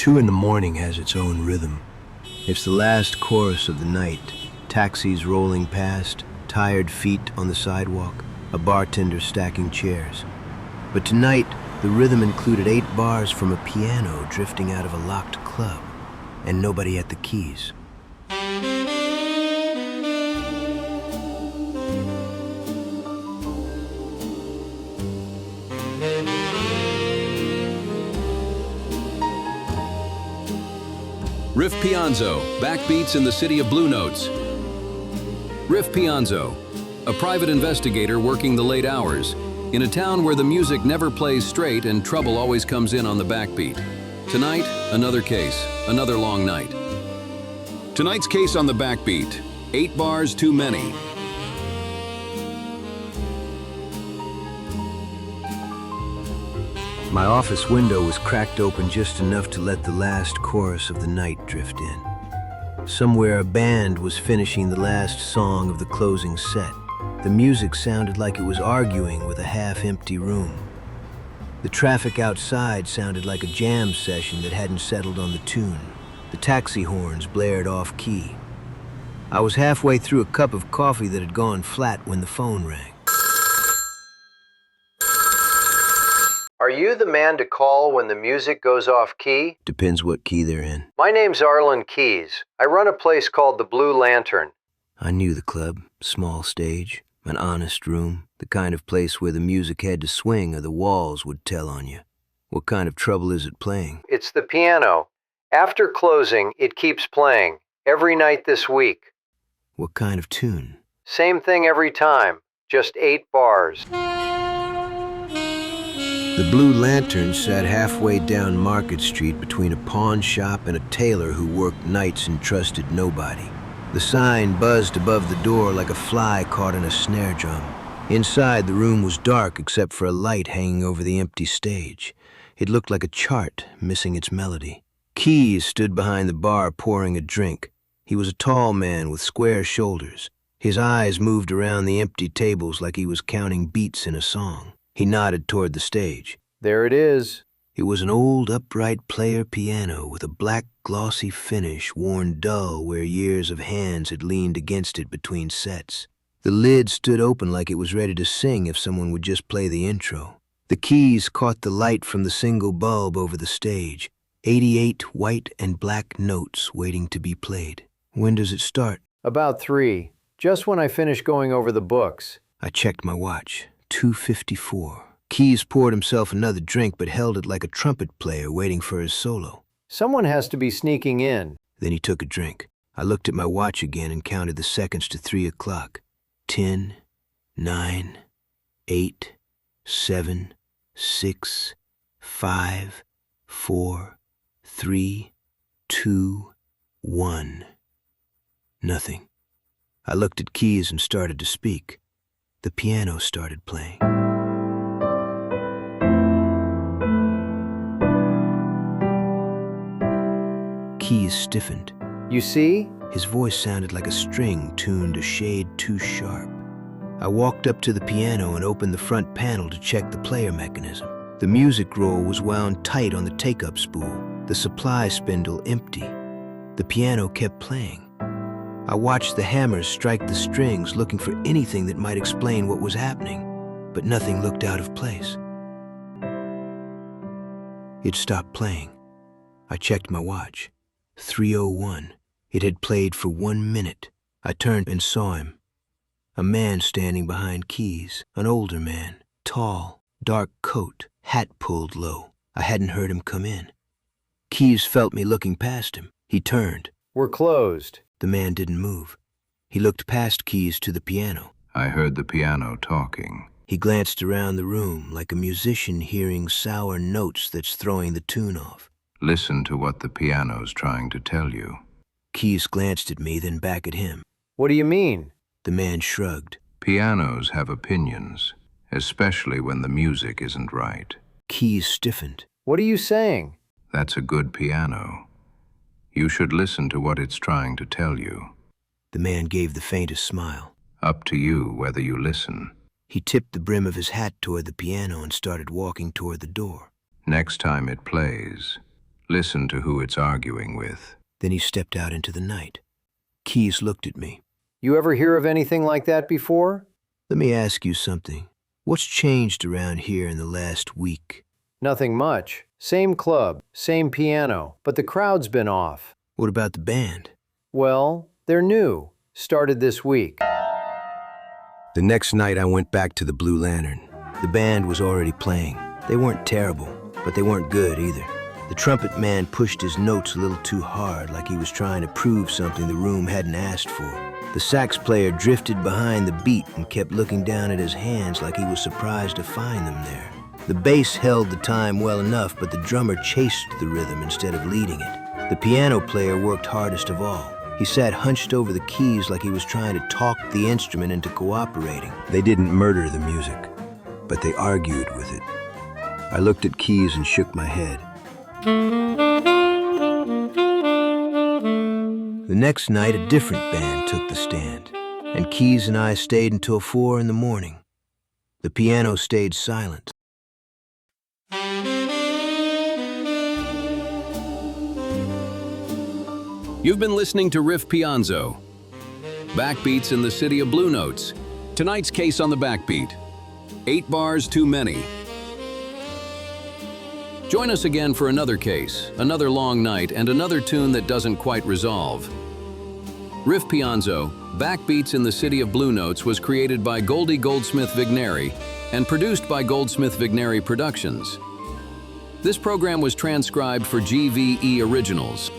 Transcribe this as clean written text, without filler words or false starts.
2 in the morning has its own rhythm. It's the last chorus of the night. Taxis rolling past, tired feet on the sidewalk, a bartender stacking chairs. But tonight, the rhythm included 8 bars from a piano drifting out of a locked club, and nobody at the keys. Riff Pianzo, backbeats in the city of Blue Notes. Riff Pianzo, a private investigator working the late hours, in a town where the music never plays straight and trouble always comes in on the backbeat. Tonight, another case, another long night. Tonight's case on the backbeat, 8 bars too many. My office window was cracked open just enough to let the last chorus of the night drift in. Somewhere a band was finishing the last song of the closing set. The music sounded like it was arguing with a half-empty room. The traffic outside sounded like a jam session that hadn't settled on the tune. The taxi horns blared off-key. I was halfway through a cup of coffee that had gone flat when the phone rang. Are you the man to call when the music goes off-key? Depends what key they're in. My name's Arlen Keys. I run a place called the Blue Lantern. I knew the club. Small stage, an honest room, the kind of place where the music had to swing or the walls would tell on you. What kind of trouble is it playing? It's the piano. After closing, it keeps playing. Every night this week. What kind of tune? Same thing every time. Just 8 bars. The Blue Lantern sat halfway down Market Street between a pawn shop and a tailor who worked nights and trusted nobody. The sign buzzed above the door like a fly caught in a snare drum. Inside, the room was dark except for a light hanging over the empty stage. It looked like a chart, missing its melody. Keys stood behind the bar pouring a drink. He was a tall man with square shoulders. His eyes moved around the empty tables like he was counting beats in a song. He nodded toward the stage. There it is. It was an old upright player piano with a black glossy finish worn dull where years of hands had leaned against it between sets. The lid stood open like it was ready to sing if someone would just play the intro. The keys caught the light from the single bulb over the stage. 88 white and black notes waiting to be played. When does it start? About 3. Just when I finish going over the books. I checked my watch. 2:54. Keys poured himself another drink but held it like a trumpet player waiting for his solo. Someone has to be sneaking in. Then he took a drink. I looked at my watch again and counted the seconds to 3 o'clock. 10, 9, 8, 7, 6, 5, 4, 3, 2, 1. Nothing. I looked at Keys and started to speak. The piano started playing. Keys stiffened. You see? His voice sounded like a string tuned a shade too sharp. I walked up to the piano and opened the front panel to check the player mechanism. The music roll was wound tight on the take-up spool, the supply spindle empty. The piano kept playing. I watched the hammers strike the strings, looking for anything that might explain what was happening, but nothing looked out of place. It stopped playing. I checked my watch. 3:01. It had played for 1 minute. I turned and saw him. A man standing behind Keys, an older man, tall, dark coat, hat pulled low. I hadn't heard him come in. Keys felt me looking past him. He turned. We're closed. The man didn't move. He looked past Keys to the piano. I heard the piano talking. He glanced around the room like a musician hearing sour notes that's throwing the tune off. Listen to what the piano's trying to tell you. Keys glanced at me, then back at him. What do you mean? The man shrugged. Pianos have opinions, especially when the music isn't right. Keys stiffened. What are you saying? That's a good piano. You should listen to what it's trying to tell you. The man gave the faintest smile. Up to you whether you listen. He tipped the brim of his hat toward the piano and started walking toward the door. Next time it plays, Listen to who it's arguing with. Then he stepped out into the night. Keys looked at me. You ever hear of anything like that before? Let me ask you something. What's changed around here in the last week? Nothing much. Same club, same piano, but the crowd's been off. What about the band? Well, they're new. Started this week. The next night I went back to the Blue Lantern. The band was already playing. They weren't terrible, but they weren't good either. The trumpet man pushed his notes a little too hard, like he was trying to prove something the room hadn't asked for. The sax player drifted behind the beat and kept looking down at his hands like he was surprised to find them there. The bass held the time well enough, but the drummer chased the rhythm instead of leading it. The piano player worked hardest of all. He sat hunched over the keys like he was trying to talk the instrument into cooperating. They didn't murder the music, but they argued with it. I looked at Keys and shook my head. The next night, a different band took the stand, and Keys and I stayed until 4 in the morning. The piano stayed silent. You've been listening to Riff Pianzo. Backbeats in the City of Blue Notes. Tonight's case on the backbeat. 8 bars too many. Join us again for another case, another long night, and another tune that doesn't quite resolve. Riff Pianzo, Backbeats in the City of Blue Notes was created by Goldie Goldsmith Vigneri and produced by Goldsmith Vigneri Productions. This program was transcribed for GVE Originals.